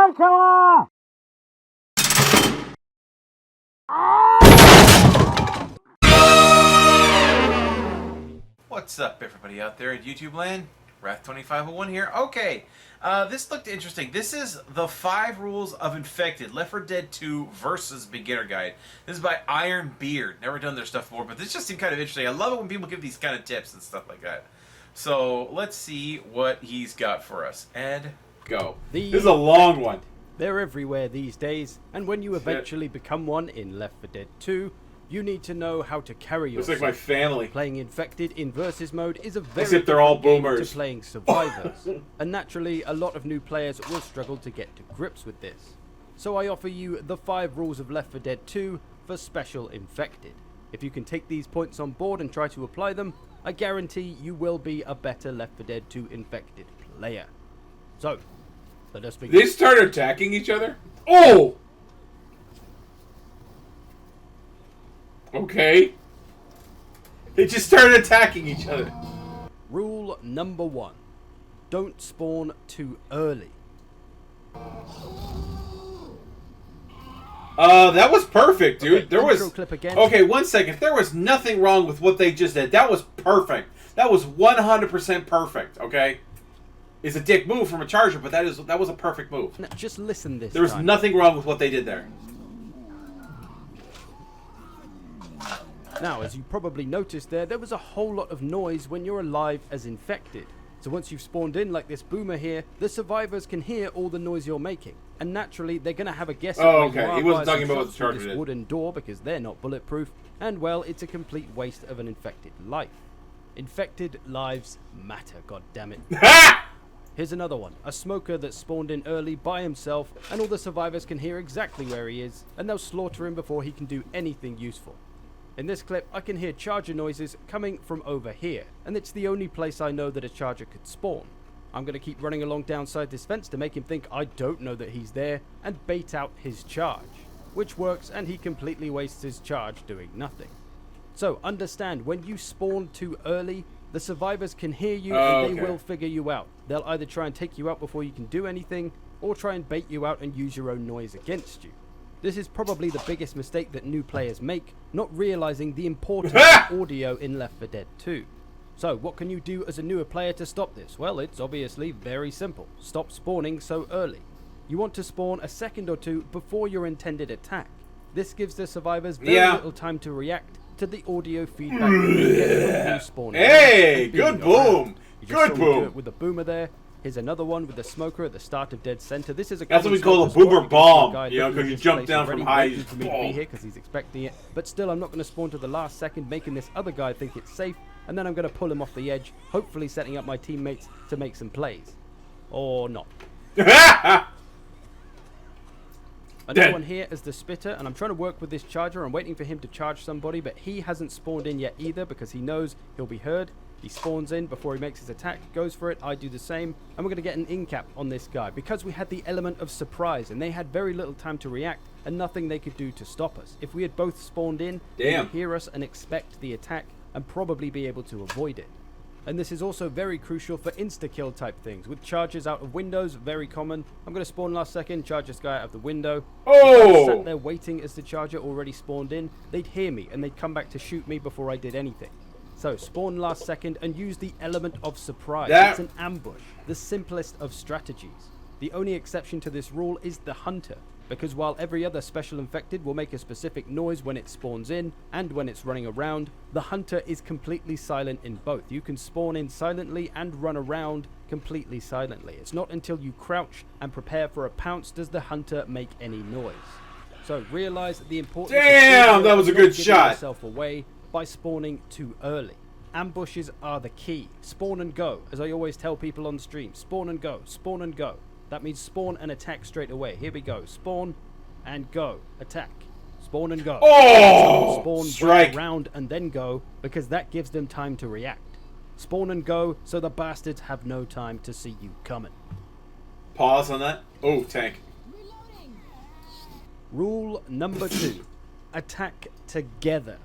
Dracula! What's up, everybody out there at YouTube land? Wrath2501 here. Okay, this looked interesting. This is the 5 rules of Infected, Left 4 Dead 2 versus Beginner Guide. This is by Iron Beard. Never done their stuff before, but this just seemed kind of interesting. I love it when people give these kind of tips and stuff like that. So let's see what he's got for us. Ed, go. This is a long one. They're everywhere these days, and when you eventually become one in Left 4 Dead 2, you need to know how to carry yourself. Looks like my family. Playing Infected in Versus mode is a very Except they're all different game boomers. to playing Survivors, and naturally a lot of new players will struggle to get to grips with this. So I offer you the 5 rules of Left 4 Dead 2 for Special Infected. If you can take these points on board and try to apply them, I guarantee you will be a better Left 4 Dead 2 Infected player. So, let us begin. They start attacking each other? Oh! Okay. They just started attacking each other. Rule number 1. Don't spawn too early. That was perfect, dude. Okay, there was... intro clip again. Okay, 1 second. There was nothing wrong with what they just did. That was perfect. That was 100% perfect, okay? It's a dick move from a charger, but that was a perfect move. Now, just listen this There was time. nothing wrong with what they did there. Now, as you probably noticed there was a whole lot of noise when you're alive as Infected. So once you've spawned in like this boomer here, the survivors can hear all the noise you're making. And naturally, they're going to have a guess at where you are. He wasn't via talking some about what shots the through charger this did. wooden door because they're not bulletproof. And well, it's a complete waste of an Infected life. Infected lives matter, goddammit. Here's another one. A smoker that spawned in early by himself, and all the survivors can hear exactly where he is, and they'll slaughter him before he can do anything useful. In this clip, I can hear charger noises coming from over here, and it's the only place I know that a charger could spawn. I'm going to keep running along downside this fence to make him think I don't know that he's there, and bait out his charge. Which works, and he completely wastes his charge doing nothing. So, understand, when you spawn too early, the survivors can hear you and they will figure you out. They'll either try and take you out before you can do anything, or try and bait you out and use your own noise against you. This is probably the biggest mistake that new players make, not realizing the importance of audio in Left 4 Dead 2. So, what can you do as a newer player to stop this? Well, it's obviously very simple. Stop spawning so early. You want to spawn a second or two before your intended attack. This gives the survivors very little time to react to the audio feedback that you get from you spawning. Hey, good boom. Good Do boom. it with the boomer there. Here's another one with the smoker at the start of Dead Center. This is a That's what we common call a smoker boomer spot bomb, because you know, literally because you this jump place down already from high. waiting for me to be here because he's expecting it. But still, I'm not going to spawn to the last second, making this other guy think it's safe, and then I'm going to pull him off the edge, hopefully setting up my teammates to make some plays. Or not. Another one here is the Spitter, and I'm trying to work with this charger. I'm waiting for him to charge somebody, but he hasn't spawned in yet either because he knows he'll be heard. He spawns in before he makes his attack, goes for it, I do the same, and we're going to get an in-cap on this guy because we had the element of surprise, and they had very little time to react and nothing they could do to stop us. If we had both spawned in, they would hear us and expect the attack and probably be able to avoid it. And this is also very crucial for insta-kill type things. With charges out of windows, very common. I'm going to spawn last second, charge this guy out of the window. If I was sat there waiting as the charger already spawned in, they'd hear me and they'd come back to shoot me before I did anything. So spawn last second and use the element of surprise. It's an ambush, the simplest of strategies. The only exception to this rule is the hunter, because while every other special infected will make a specific noise when it spawns in and when it's running around, the hunter is completely silent in both. You can spawn in silently and run around completely silently. It's not until you crouch and prepare for a pounce does the hunter make any noise. So realize the importance Damn, that was a of good not giving shot. yourself away by spawning too early. Ambushes are the key. Spawn and go, as I always tell people on stream. Spawn and go, spawn and go. That means spawn and attack straight away. Here we go. Spawn and go. Attack. Spawn and go. Oh! Spawn, Strike. run around and then go, because that gives them time to react. Spawn and go, so the bastards have no time to see you coming. Pause on that. Oh, tank. Rule number 2. Attack together.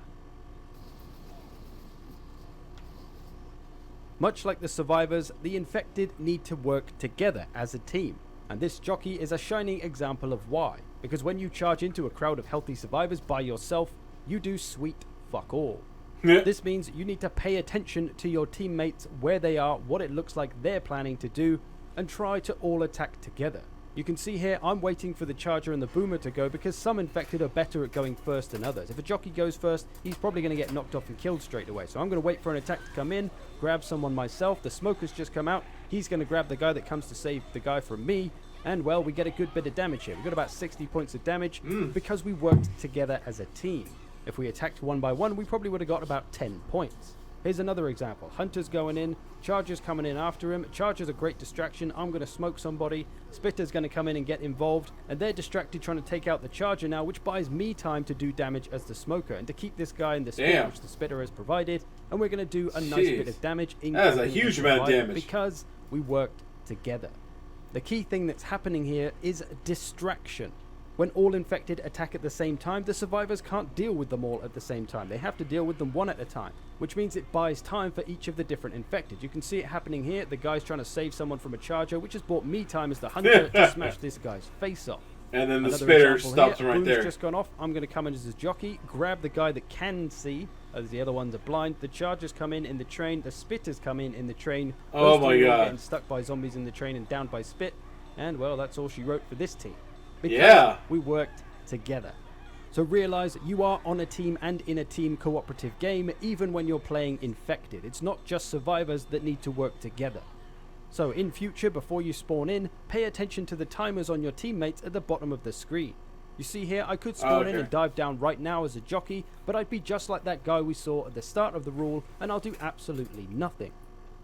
Much like the survivors, the infected need to work together as a team. And this jockey is a shining example of why. Because when you charge into a crowd of healthy survivors by yourself, you do sweet fuck all. This means you need to pay attention to your teammates, where they are, what it looks like they're planning to do, and try to all attack together. You can see here I'm waiting for the charger and the boomer to go because some infected are better at going first than others. If a jockey goes first, he's probably going to get knocked off and killed straight away. So I'm going to wait for an attack to come in, grab someone myself. The smoker's just come out. He's going to grab the guy that comes to save the guy from me. And well, we get a good bit of damage here. We've got about 60 points of damage because we worked together as a team. If we attacked one by one, we probably would have got about 10 points. Here's another example. Hunter's going in, Charger's coming in after him. Charger's a great distraction. I'm going to smoke somebody. Spitter's going to come in and get involved. And they're distracted trying to take out the Charger now, which buys me time to do damage as the smoker. And to keep this guy in the spit, which the Spitter has provided. And we're going to do a nice bit of damage. That is a huge amount of damage. Because we worked together. The key thing that's happening here is distraction. When all infected attack at the same time, the survivors can't deal with them all at the same time. They have to deal with them one at a time, which means it buys time for each of the different infected. You can see it happening here. The guy's trying to save someone from a charger, which has bought me time as the hunter to smash this guy's face off. And then the Spitter stops him right there. Boom's just gone off. I'm going to come in as his jockey, grab the guy that can see, as the other ones are blind. The Chargers come in the train. The Spitters come in the train. Oh my God. Getting stuck by zombies in the train and downed by Spit. And well, that's all she wrote for this team. Because we worked together. So realize you are on a team and in a team cooperative game, even when you're playing infected. It's not just survivors that need to work together. So in future, before you spawn in, pay attention to the timers on your teammates at the bottom of the screen. You see here, I could spawn in and dive down right now as a jockey, but I'd be just like that guy we saw at the start of the rule, and I'll do absolutely nothing.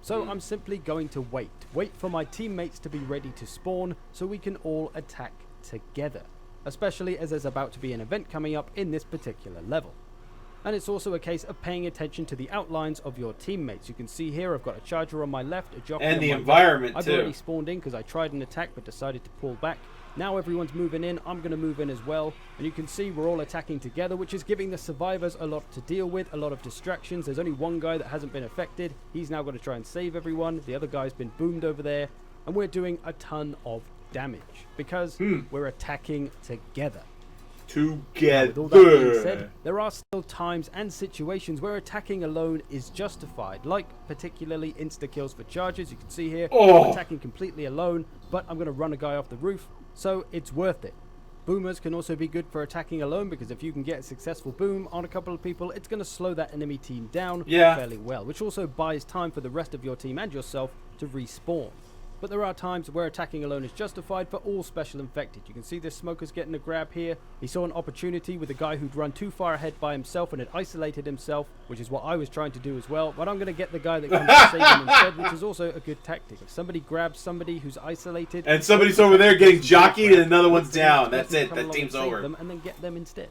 So I'm simply going to wait. Wait for my teammates to be ready to spawn so we can all attack together, especially as there's about to be an event coming up in this particular level. And it's also a case of paying attention to the outlines of your teammates. You can see here I've got a charger on my left, a jockey and on the my environment right. too. I've already spawned in because I tried an attack but decided to pull back. Now everyone's moving in, I'm going to move in as well, and you can see we're all attacking together, which is giving the survivors a lot to deal with, a lot of distractions. There's only one guy that hasn't been affected. He's now going to try and save everyone. The other guy's been boomed over there, and we're doing a ton of damage because we're attacking together. Together. With all that being said, there are still times and situations where attacking alone is justified, like particularly insta-kills for charges. You can see here, I'm attacking completely alone, but I'm going to run a guy off the roof, so it's worth it. Boomers can also be good for attacking alone, because if you can get a successful boom on a couple of people, it's going to slow that enemy team down fairly well, which also buys time for the rest of your team and yourself to respawn. But there are times where attacking alone is justified for all special infected. You can see this smoker's getting a grab here. He saw an opportunity with a guy who'd run too far ahead by himself and had isolated himself, which is what I was trying to do as well. But I'm going to get the guy that comes to save him instead, which is also a good tactic. If somebody grabs somebody who's isolated... and somebody's over there getting jockeyed and another one's down. That's it. That team's over. And then get them instead.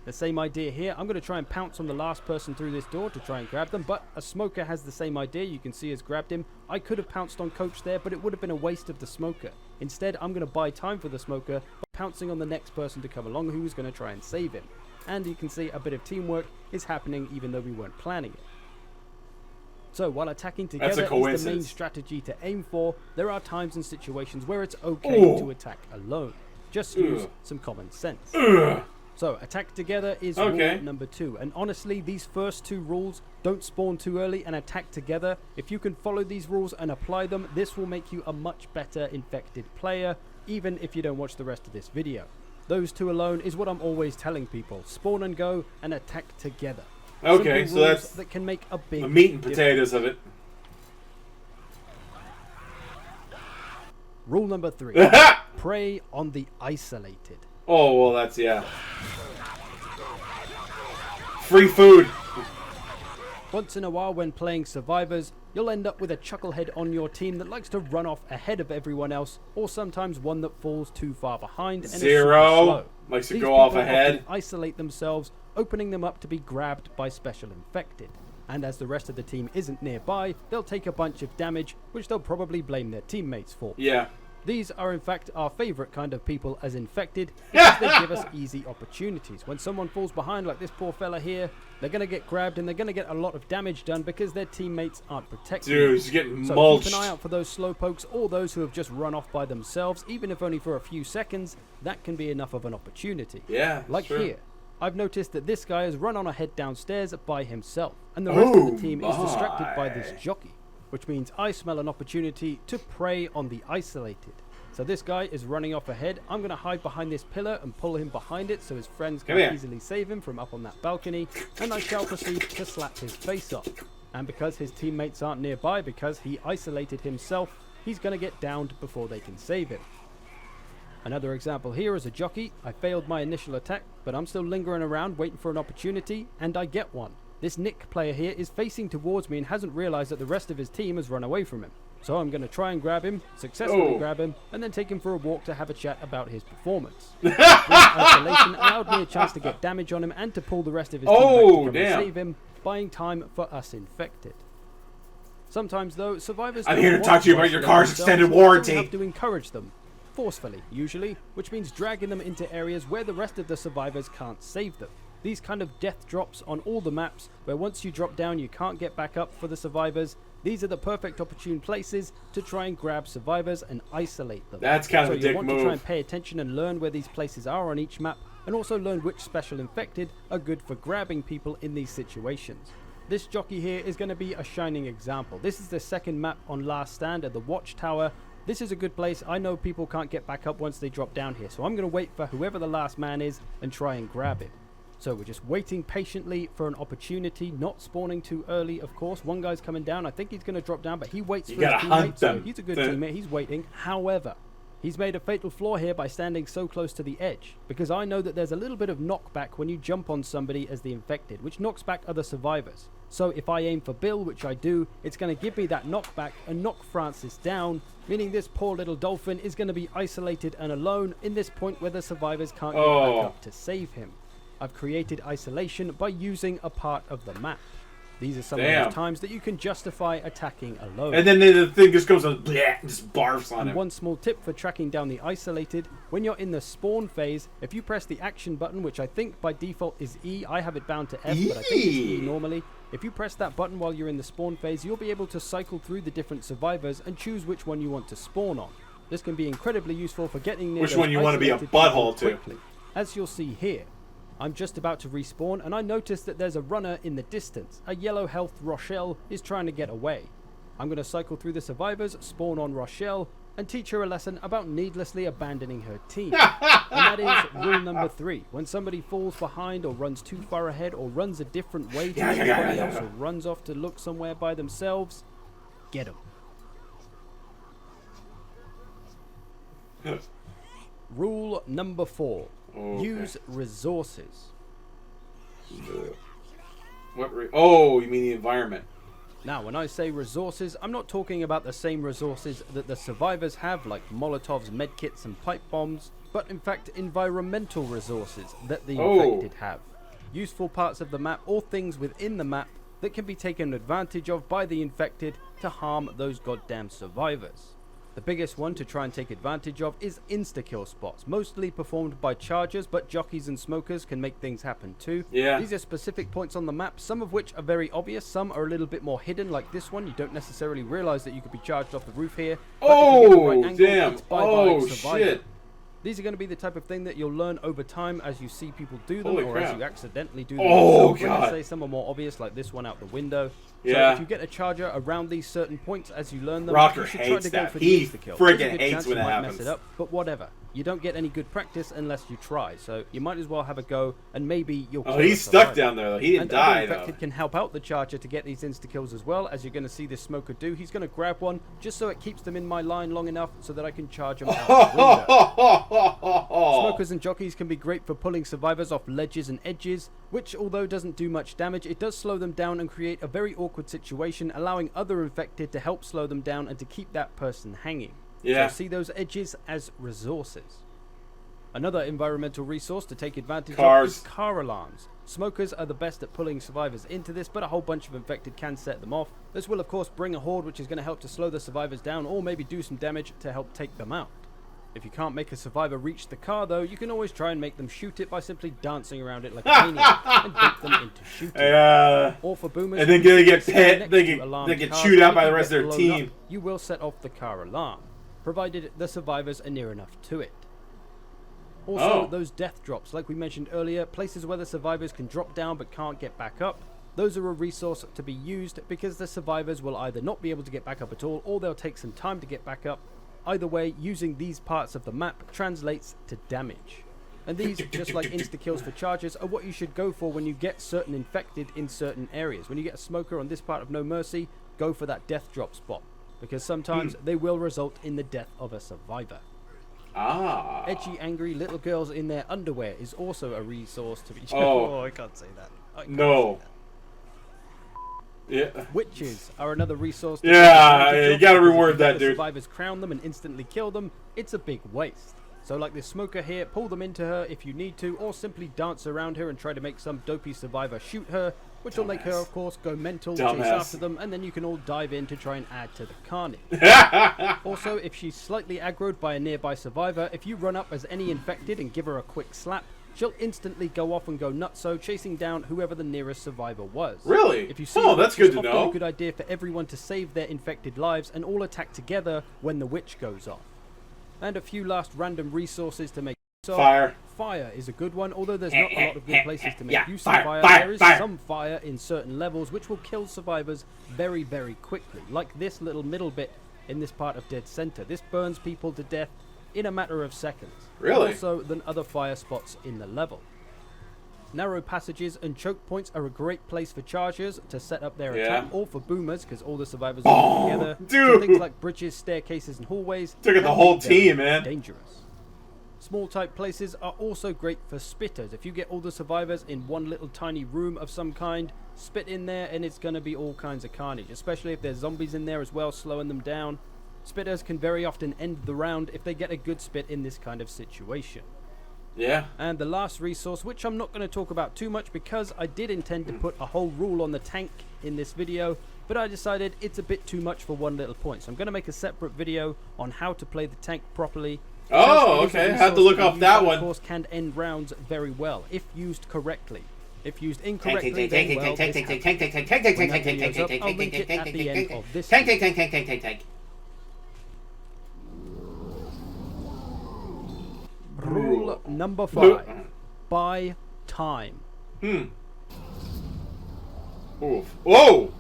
The same idea here. I'm going to try and pounce on the last person through this door to try and grab them, but a smoker has the same idea. You can see has grabbed him. I could have pounced on Coach there, but it would have been a waste of the smoker. Instead, I'm going to buy time for the smoker by pouncing on the next person to come along who is going to try and save him. And you can see a bit of teamwork is happening even though we weren't planning it. So while attacking together is the main strategy to aim for, there are times and situations where it's okay to attack alone. Just use some common sense. So, attack together is rule number 2. And honestly, these first 2 rules, don't spawn too early and attack together. If you can follow these rules and apply them, this will make you a much better infected player, even if you don't watch the rest of this video. Those 2 alone is what I'm always telling people. Spawn and go and attack together. Okay, so that's that can make a big the meat and potatoes of it. Rule number 3. Prey on the isolated. Oh, well, that's, free food. Once in a while when playing survivors, you'll end up with a chucklehead on your team that likes to run off ahead of everyone else, or sometimes one that falls too far behind and Zero likes to go off ahead. Isolate themselves, opening them up to be grabbed by special infected. And as the rest of the team isn't nearby, they'll take a bunch of damage, which they'll probably blame their teammates for. Yeah. These are in fact our favourite kind of people as infected because they give us easy opportunities. When someone falls behind like this poor fella here, they're going to get grabbed and they're going to get a lot of damage done because their teammates aren't protecting Dude, them. he's getting So mulched. keep an eye out for those slowpokes or those who have just run off by themselves, even if only for a few seconds. That can be enough of an opportunity. Yeah, Like sure. here. I've noticed that this guy has run on ahead downstairs by himself, and the rest of Oh the team is distracted by this my. jockey, which means I smell an opportunity to prey on the isolated. So this guy is running off ahead. I'm going to hide behind this pillar and pull him behind it so his friends Come can here. easily save him from up on that balcony, and I shall proceed to slap his face off. And because his teammates aren't nearby, because he isolated himself, he's going to get downed before they can save him. Another example here is a jockey. I failed my initial attack, but I'm still lingering around waiting for an opportunity, and I get one. This Nick player here is facing towards me and hasn't realized that the rest of his team has run away from him. So I'm going to try and grab him, successfully Oh. grab him, and then take him for a walk to have a chat about his performance. This isolation allowed me a chance to get damage on him and to pull the rest of his team back to come and damn. save him, buying time for us infected. Sometimes, though, survivors I'm don't here to want talk to you about isolate your car's themselves, extended so warranty. we have to encourage them. Forcefully, usually, which means dragging them into areas where the rest of the survivors can't save them. These kind of death drops on all the maps, where once you drop down you can't get back up for the survivors. These are the perfect opportune places to try and grab survivors and isolate them. That's kind of so a dick you want to move. try and pay attention and learn where these places are on each map, and also learn which special infected are good for grabbing people in these situations. This jockey here is going to be a shining example. This is the second map on Last Stand at the Watchtower. This is a good place. I know people can't get back up once they drop down here, so I'm going to wait for whoever the last man is and try and grab him. So we're just waiting patiently for an opportunity, not spawning too early, of course. One guy's coming down. I think he's going to drop down, but he waits You for his gotta teammate, hunt so them. he's a good The- teammate. He's waiting. However, he's made a fatal flaw here by standing so close to the edge, because I know that there's a little bit of knockback when you jump on somebody as the infected, which knocks back other survivors. So if I aim for Bill, which I do, it's going to give me that knockback and knock Francis down, meaning this poor little dolphin is going to be isolated and alone in this point where the survivors can't get back up to save him. I've created isolation by using a part of the map. These are some of Damn. those times that you can justify attacking alone. And then the thing just goes and bleh, just barfs on And him. one small tip for tracking down the isolated, when you're in the spawn phase, if you press the action button, which I think by default is E, I have it bound to F, but I think it's E E. normally. If you press that button while you're in the spawn phase, you'll be able to cycle through the different survivors and choose which one you want to spawn on. This can be incredibly useful for getting near Which those one you wanna be a isolated people butthole to. quickly. As you'll see here, I'm just about to respawn and I notice that there's a runner in the distance. A yellow health Rochelle is trying to get away. I'm going to cycle through the survivors, spawn on Rochelle, and teach her a lesson about needlessly abandoning her team. And that is rule number 3. When somebody falls behind or runs too far ahead or runs a different way to everybody else or runs off to look somewhere by themselves, get them. Rule number 4. Okay. Use resources. Oh, you mean the environment? Now, when I say resources, I'm not talking about the same resources that the survivors have, like Molotovs, medkits, and pipe bombs, but in fact environmental resources that the infected have. Useful parts of the map or things within the map that can be taken advantage of by the infected to harm those goddamn survivors. The biggest one to try and take advantage of is insta-kill spots, mostly performed by chargers, but jockeys and smokers can make things happen too. Yeah. These are specific points on the map, some of which are very obvious, some are a little bit more hidden, like this one. You don't necessarily realize that you could be charged off the roof here. But if you get the right angle, Damn. it's bye-bye Oh, survival. shit. These are going to be the type of thing that you'll learn over time as you see people do them, Holy or as crap. you accidentally do them. Oh, yourself. When I God. say some are more obvious, like this one out the window. So Yeah. if you get a charger around these certain points as you learn them, Rocker you should try hates to go that. for He the insta-kill. friggin' There's a good hates chance when you that might happens. mess it up, but whatever. You don't get any good practice unless you try, so you might as well have a go, and maybe you'll Oh, kill he's a stuck survivor. down there though. He didn't And die other though. infected can help out the charger to get these insta-kills as well, as you're going to see this smoker do. He's going to grab one just so it keeps them in my line long enough so that I can charge them out the window. Smokers and jockeys can be great for pulling survivors off ledges and edges, which although doesn't do much damage, it does slow them down and create a very awkward situation, allowing other infected to help slow them down and to keep that person hanging. Yeah. So see those edges as resources. Another environmental resource to take advantage Cars. of is car alarms. Smokers are the best at pulling survivors into this, but a whole bunch of infected can set them off. This will of course bring a horde, which is going to help to slow the survivors down or maybe do some damage to help take them out. If you can't make a survivor reach the car though, you can always try and make them shoot it by simply dancing around it like a maniac and bait them into shooting. Yeah. Or for boomers, And then they get stand pit. next They to get alarmed cars, chewed out if by you the rest get of their blown up, team. you will set off the car alarm, provided the survivors are near enough to it. Also, Oh. those death drops, like we mentioned earlier, places where the survivors can drop down but can't get back up, those are a resource to be used because the survivors will either not be able to get back up at all or they'll take some time to get back up. Either way, using these parts of the map translates to damage. And these, just like insta-kills for charges, are what you should go for when you get certain infected in certain areas. When you get a smoker on this part of No Mercy, go for that death drop spot, because sometimes they will result in the death of a survivor. Ah. Edgy, angry little girls in their underwear is also a resource to be... Oh. I can't say that. I can't No. say that. Yeah. Witches are another resource. To Yeah, take advantage yeah, you of, gotta because if reward let that, the dude. Survivors crown them and instantly kill them. It's a big waste. So like this smoker here, pull them into her if you need to, or simply dance around her and try to make some dopey survivor shoot her, which will make her, of course, go mental, chase Dumbass. after them, and then you can all dive in to try and add to the carnage. Also, if she's slightly aggroed by a nearby survivor, if you run up as any infected and give her a quick slap, she'll instantly go off and go nutso, chasing down whoever the nearest survivor was. Really? If you see Oh, a that's witch, good it's to often know. a good idea for everyone to save their infected lives and all attack together when the witch goes off. And a few last random resources to make use of. Fire. Fire is a good one, although there's not a lot of good places to make Yeah, use fire, of fire. fire, There is fire. some fire in certain levels which will kill survivors very, very quickly, like this little middle bit in this part of Dead Center. This burns people to death in a matter of seconds. Really? More so than other fire spots in the level. Narrow passages and choke points are a great place for chargers to set up their attack, Yeah. or for boomers, because all the survivors are together. Dude. So things like bridges, staircases, and hallways Took out the can whole be very team, man. dangerous. Small type places are also great for spitters. If you get all the survivors in one little tiny room of some kind, spit in there and it's going to be all kinds of carnage, especially if there's zombies in there as well, slowing them down. Spitters can very often end the round if they get a good spit in this kind of situation. Yeah. And the last resource, which I'm not going to talk about too much because I did intend to put a whole rule on the tank in this video, but I decided it's a bit too much for one little point. So I'm going to make a separate video on how to play the tank properly. Oh, Because it is a okay. Have to resource look that up you that use one. Of course, can end rounds very well if used correctly. If used incorrectly, then well, this happens. When that video's up, I'll link it at the end of this video. Rule number 5. Buy time. Oof. Whoa!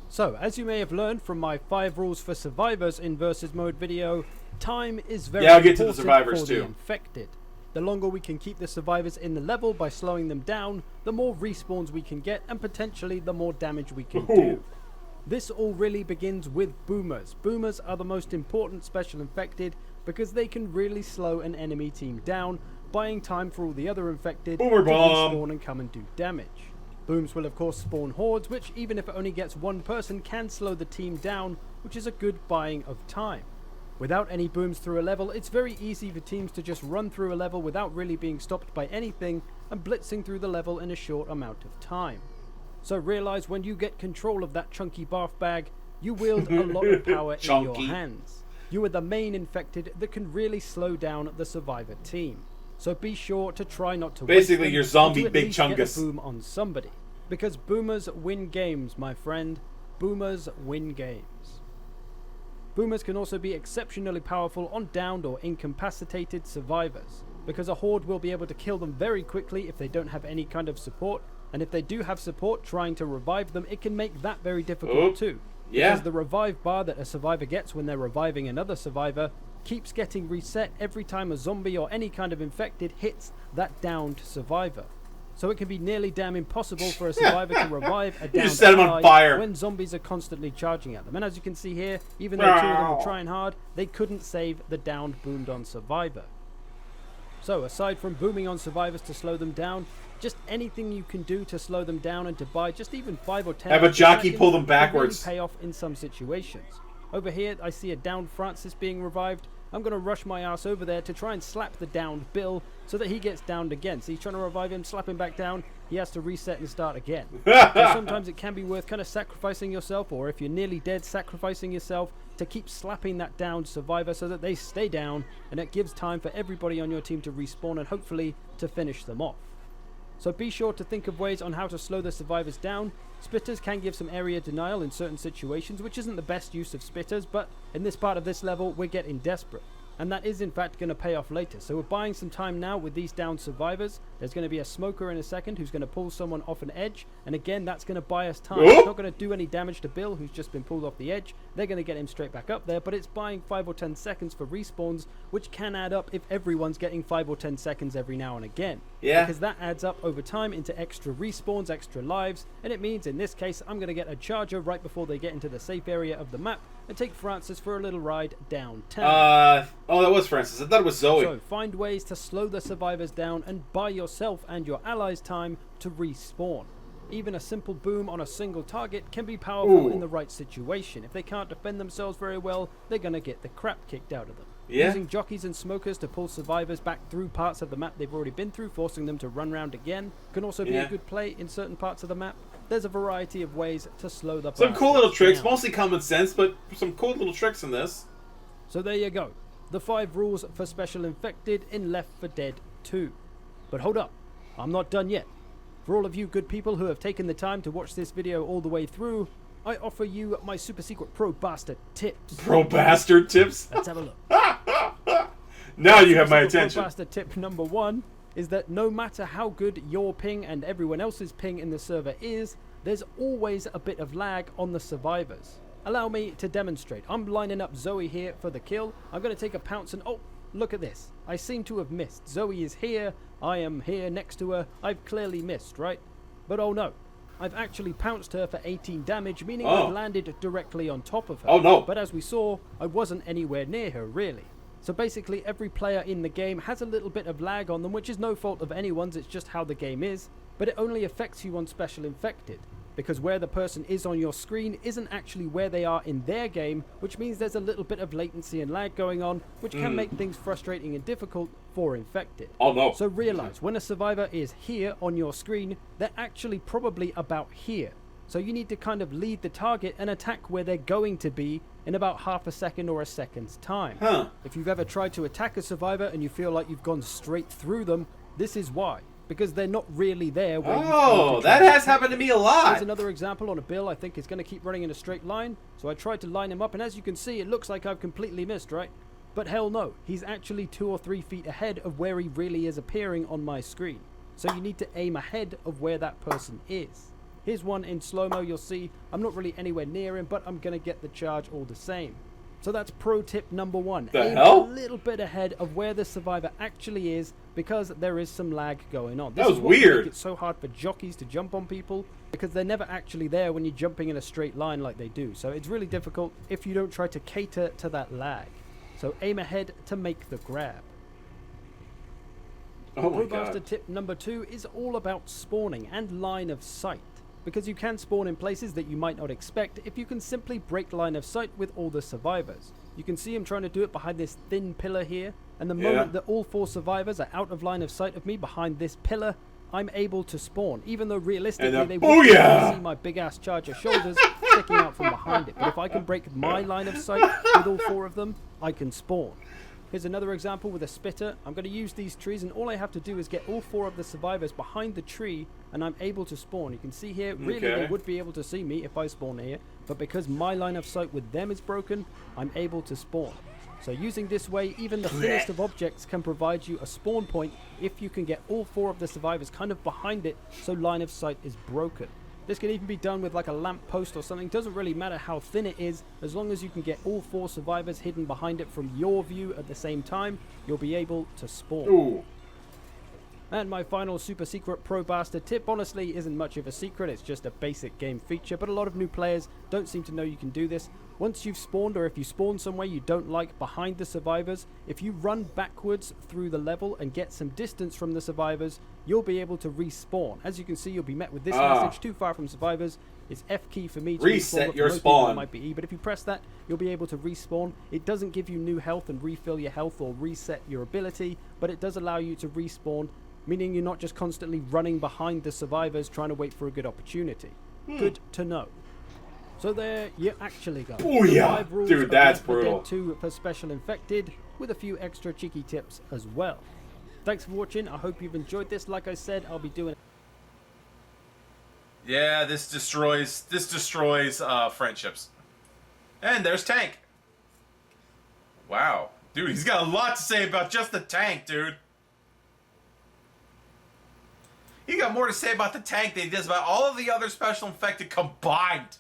So, as you may have learned from my 5 rules for survivors in versus mode video, time is very Yeah, I'll get to the important survivors for too. the infected. The longer we can keep the survivors in the level by slowing them down, the more respawns we can get and potentially the more damage we can do. This all really begins with boomers. Boomers are the most important special infected because they can really slow an enemy team down, buying time for all the other infected Boomer to bomb. respawn and come and do damage. Booms will of course spawn hordes, which even if it only gets one person can slow the team down, which is a good buying of time. Without any booms through a level, it's very easy for teams to just run through a level without really being stopped by anything and blitzing through the level in a short amount of time. So realize when you get control of that chunky barf bag, you wield a lot of power in your Chunky. hands. You are the main infected that can really slow down the survivor team. So be sure to try not to Basically, waste your them, zombie and to at Big least get a Chungus. boom on somebody. Because boomers win games, my friend. Boomers win games. Boomers can also be exceptionally powerful on downed or incapacitated survivors, because a horde will be able to kill them very quickly if they don't have any kind of support, and if they do have support trying to revive them, it can make that very difficult Oh, too. yeah. Because the revive bar that a survivor gets when they're reviving another survivor keeps getting reset every time a zombie or any kind of infected hits that downed survivor. So it can be nearly damn impossible for a survivor to revive a downed just set 'em on ally fire. when zombies are constantly charging at them. And as you can see here, even though 2 of them were trying hard, they couldn't save the downed, boomed on survivor. So aside from booming on survivors to slow them down, just anything you can do to slow them down and to buy just even 5 or 10 Have a extra jockey seconds pull them can really backwards. pay off in some situations. Over here I see a downed Francis being revived. I'm going to rush my ass over there to try and slap the downed Bill so that he gets downed again. So he's trying to revive him, slap him back down. He has to reset and start again. So sometimes it can be worth kind of sacrificing yourself, or if you're nearly dead, sacrificing yourself to keep slapping that downed survivor so that they stay down, and it gives time for everybody on your team to respawn and hopefully to finish them off. So be sure to think of ways on how to slow the survivors down. Spitters can give some area denial in certain situations, which isn't the best use of spitters, but in this part of this level, we're getting desperate. And that is in fact going to pay off later. So we're buying some time now with these downed survivors. There's going to be a smoker in a second who's going to pull someone off an edge. And again, that's going to buy us time. It's not going to do any damage to Bill, who's just been pulled off the edge. They're going to get him straight back up there, but it's buying 5 or 10 seconds for respawns, which can add up if everyone's getting 5 or 10 seconds every now and again. Yeah. Because that adds up over time into extra respawns, extra lives, and it means in this case I'm going to get a charger right before they get into the safe area of the map and take Francis for a little ride downtown. Oh, that was Francis. I thought it was Zoe. So find ways to slow the survivors down and buy yourself and your allies time to respawn. Even a simple boom on a single target can be powerful in the right situation. If they can't defend themselves very well, they're going to get the crap kicked out of them. Yeah. Using jockeys and smokers to pull survivors back through parts of the map they've already been through, forcing them to run round again, can also be a good play in certain parts of the map. There's a variety of ways to slow the Some cool little tricks, down. mostly common sense, but some cool little tricks in this. So there you go. The 5 rules for Special Infected in Left 4 Dead 2. But hold up, I'm not done yet. For all of you good people who have taken the time to watch this video all the way through, I offer you my super secret pro bastard tips. Pro bastard tips? Let's have a look. Now you have my Super attention. Pro bastard tip number 1 is that no matter how good your ping and everyone else's ping in the server is, there's always a bit of lag on the survivors. Allow me to demonstrate. I'm lining up Zoe here for the kill. I'm going to take a pounce and... oh, look at this. I seem to have missed. Zoe is here. I am here next to her. I've clearly missed, right? But oh no. I've actually pounced her for 18 damage, meaning I've landed directly on top of her. Oh no. But as we saw, I wasn't anywhere near her, really. So basically, every player in the game has a little bit of lag on them, which is no fault of anyone's, it's just how the game is. But it only affects you on Special Infected, because where the person is on your screen isn't actually where they are in their game, which means there's a little bit of latency and lag going on, which can make things frustrating and difficult for Infected. Oh no. So realize, when a survivor is here on your screen, they're actually probably about here. So you need to kind of lead the target and attack where they're going to be in about half a second or a second's time. If you've ever tried to attack a survivor and you feel like you've gone straight through them, this is why. Because they're not really there where Oh, that has happened to me a lot. Here's another example on a Bill I think is going to keep running in a straight line. So I tried to line him up, and as you can see, it looks like I've completely missed, right? But hell no, he's actually 2 or 3 feet ahead of where he really is appearing on my screen. So you need to aim ahead of where that person is. Here's one in slow-mo. You'll see I'm not really anywhere near him, but I'm going to get the charge all the same. So that's pro tip number 1. Aim a little bit ahead of where the survivor actually is, because there is some lag going on. This That was is what weird. It's so hard for jockeys to jump on people, because they're never actually there when you're jumping in a straight line like they do. So it's really difficult if you don't try to cater to that lag. So aim ahead to make the grab. Oh my Robuster god. tip number 2 is all about spawning and line of sight. Because you can spawn in places that you might not expect if you can simply break line of sight with all the survivors. You can see him trying to do it behind this thin pillar here, and the moment that all 4 survivors are out of line of sight of me behind this pillar, I'm able to spawn, even though realistically they won't be able to see my big ass charger shoulders sticking out from behind it. But if I can break my line of sight with all 4 of them, I can spawn. Here's another example with a spitter. I'm going to use these trees, and all I have to do is get all 4 of the survivors behind the tree, and I'm able to spawn. You can see here, really they would be able to see me if I spawn here, but because my line of sight with them is broken, I'm able to spawn. So using this way, even the thinnest of objects can provide you a spawn point if you can get all 4 of the survivors kind of behind it, so line of sight is broken. This can even be done with like a lamp post or something. Doesn't really matter how thin it is, as long as you can get all 4 survivors hidden behind it from your view at the same time, you'll be able to spawn. Ooh. And my final super secret pro bastard tip honestly isn't much of a secret, it's just a basic game feature, but a lot of new players don't seem to know you can do this. Once you've spawned, or if you spawn somewhere you don't like behind the survivors, if you run backwards through the level and get some distance from the survivors, you'll be able to respawn. As you can see, you'll be met with this message: too far from survivors. It's F key for me to Reset respawn, but for your most people spawn. it might be E, but if you press that, you'll be able to respawn. It doesn't give you new health and refill your health or reset your ability, but it does allow you to respawn, meaning you're not just constantly running behind the survivors trying to wait for a good opportunity. Good to know. So there you actually go. Oh, The yeah. 5 rules Dude, of that's Left 4 Dead brutal. 2 for Special Infected, with a few extra cheeky tips as well. Thanks for watching. I hope you've enjoyed this. Like I said, I'll be doing... Yeah, this destroys friendships. And there's Tank. Wow. Dude, he's got a lot to say about just the tank, dude. He got more to say about the tank than he does about all of the other Special Infected combined.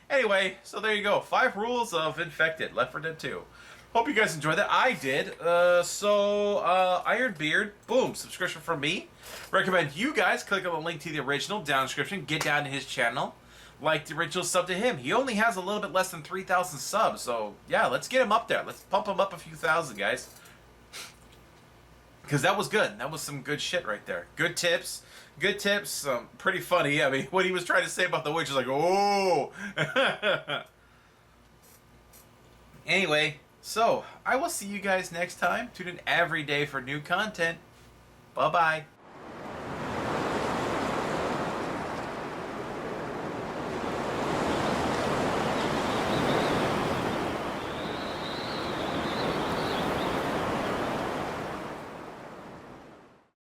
Anyway, so there you go. 5 rules of Infected, Left 4 Dead 2. Hope you guys enjoyed that. I did. Ironbeard, boom, subscription from me. Recommend you guys click on the link to the original down in the description. Get down to his channel. Like the original, sub to him. He only has a little bit less than 3,000 subs. So, yeah, let's get him up there. Let's pump him up a few thousand, guys. Because that was good. That was some good shit right there. Good tips. Good tips. Pretty funny. I mean, what he was trying to say about the witch is like, oh. Anyway, so I will see you guys next time. Tune in every day for new content. Bye-bye.